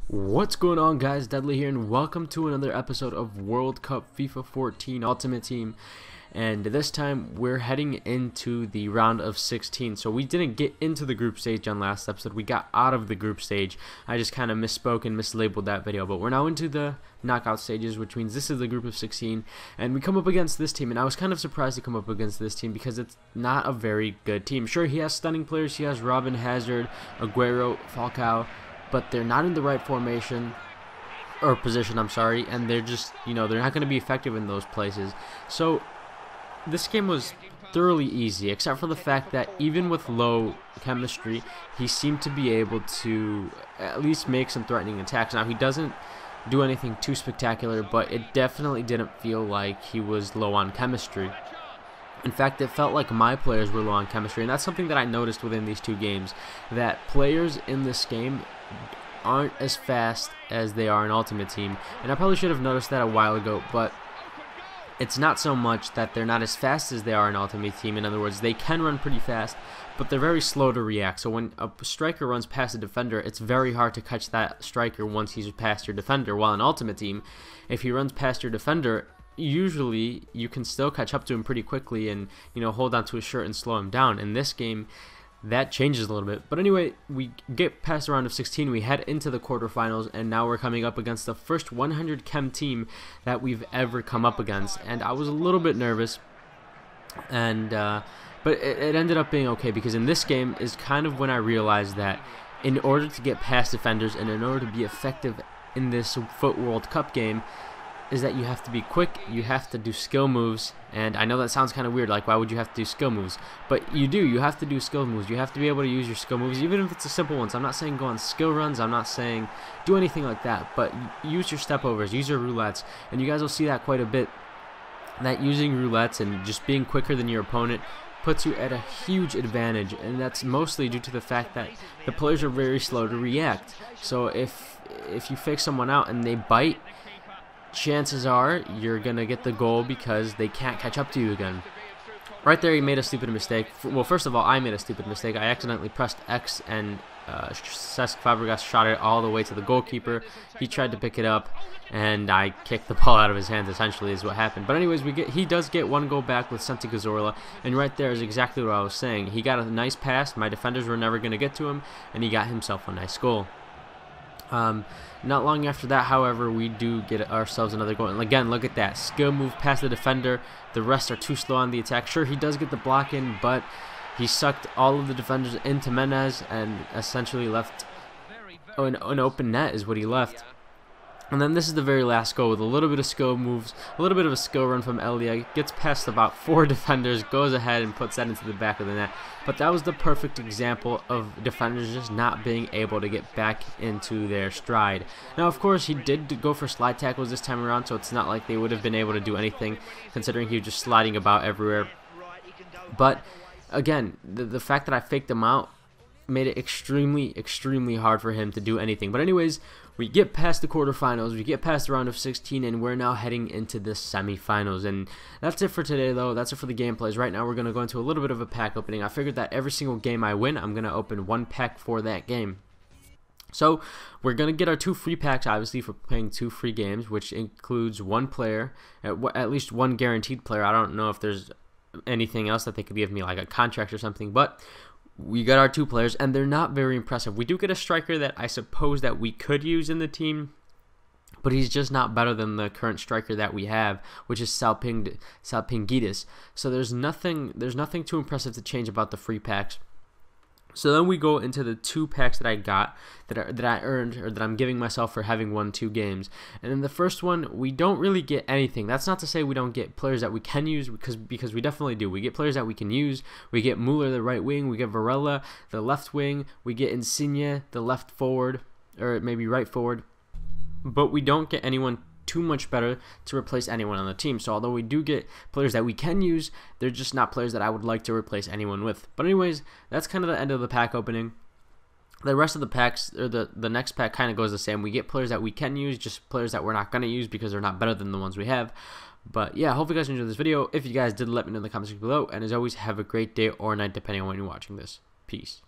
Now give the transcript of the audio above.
What's going on, guys? Deadly here, and welcome to another episode of World Cup FIFA 14 Ultimate Team. And this time we're heading into the round of 16. So we didn't get into the group stage on last episode. We got out of the group stage. I just kind of misspoke and mislabeled that video. But we're now into the knockout stages, which means this is the group of 16. And we come up against this team. And I was kind of surprised to come up against this team because it's not a very good team. Sure, he has stunning players. He has Robin, Hazard, Aguero, Falcao, but they're not in the right formation or position, I'm sorry, and they're just, they're not going to be effective in those places. So this game was thoroughly easy, except for the fact that even with low chemistry, he seemed to be able to at least make some threatening attacks. Now, he doesn't do anything too spectacular, but it definitely didn't feel like he was low on chemistry. In fact, it felt like my players were low on chemistry, and that's something that I noticed within these two games, that players in this game aren't as fast as they are in Ultimate Team. And I probably should have noticed that a while ago, but it's not so much that they're not as fast as they are in Ultimate Team. In other words, they can run pretty fast, but they're very slow to react. So when a striker runs past a defender, it's very hard to catch that striker once he's past your defender. While in Ultimate Team, if he runs past your defender, usually you can still catch up to him pretty quickly and hold on to his shirt and slow him down. In this game, that changes a little bit. But anyway, we get past the round of 16, we head into the quarterfinals, and now we're coming up against the first 100 chem team that we've ever come up against. And I was a little bit nervous, and but it ended up being okay, because in this game is kind of when I realized that in order to get past defenders and in order to be effective in this FUT World Cup game, is that you have to be quick, you have to do skill moves. And I know that sounds kind of weird, like why would you have to do skill moves? But you have to do skill moves. You have to be able to use your skill moves, even if it's a simple one. So I'm not saying go on skill runs, I'm not saying do anything like that, but use your step overs, use your roulettes, and you guys will see that quite a bit, that using roulettes and just being quicker than your opponent puts you at a huge advantage. And that's mostly due to the fact that the players are very slow to react. So if you fake someone out and they bite, chances are you're gonna get the goal because they can't catch up to you again. Right there, he made a stupid mistake. Well, first of all, I made a stupid mistake. I accidentally pressed X, and Cesc Fabregas shot it all the way to the goalkeeper. He tried to pick it up, and I kicked the ball out of his hands, essentially, is what happened. But anyways, he does get one goal back with Santi Cazorla, and right there is exactly what I was saying. He got a nice pass. My defenders were never going to get to him, and he got himself a nice goal. Not long after that, however, we do get ourselves another goal. And again, look at that. Skill move past the defender. The rest are too slow on the attack. Sure, he does get the block in, but he sucked all of the defenders into Menez and essentially left an open net is what he left. And then this is the very last goal with a little bit of skill moves, a little bit of a skill run from Elia, gets past about 4 defenders, goes ahead and puts that into the back of the net. But that was the perfect example of defenders just not being able to get back into their stride. Now, of course, he did go for slide tackles this time around, so it's not like they would have been able to do anything, considering he was just sliding about everywhere. But again, the fact that I faked him out made it extremely hard for him to do anything. But anyways, we get past the quarterfinals, we get past the round of 16, and we're now heading into the semifinals. And that's it for today, though. That's it for the gameplays. Right now, we're going to go into a little bit of a pack opening. I figured that every single game I win, I'm going to open one pack for that game. So we're going to get our 2 free packs, obviously, for playing 2 free games, which includes 1 player, at least 1 guaranteed player. I don't know if there's anything else that they could give me, like a contract or something, but we got our 2 players, and they're not very impressive. We do get a striker that I suppose that we could use in the team, but he's just not better than the current striker that we have, which is Salpingidis. So there's nothing too impressive to change about the free packs. So then we go into the 2 packs that I got, that I earned, or that I'm giving myself for having won 2 games. And in the first one, we don't really get anything. That's not to say we don't get players that we can use, because we definitely do. We get players that we can use. We get Müller, the right wing. We get Varela, the left wing. We get Insigne, the left forward, or maybe right forward. But we don't get anyone too much better to replace anyone on the team. So although we do get players that we can use, they're just not players that I would like to replace anyone with. But anyways, that's kind of the end of the pack opening. The rest of the packs, or the next pack, kind of goes the same. We get players that we can use, just players that we're not going to use because they're not better than the ones we have. But yeah, hope you guys enjoyed this video. If you guys did, let me know in the comments below. And as always, have a great day or night depending on when you're watching this. Peace.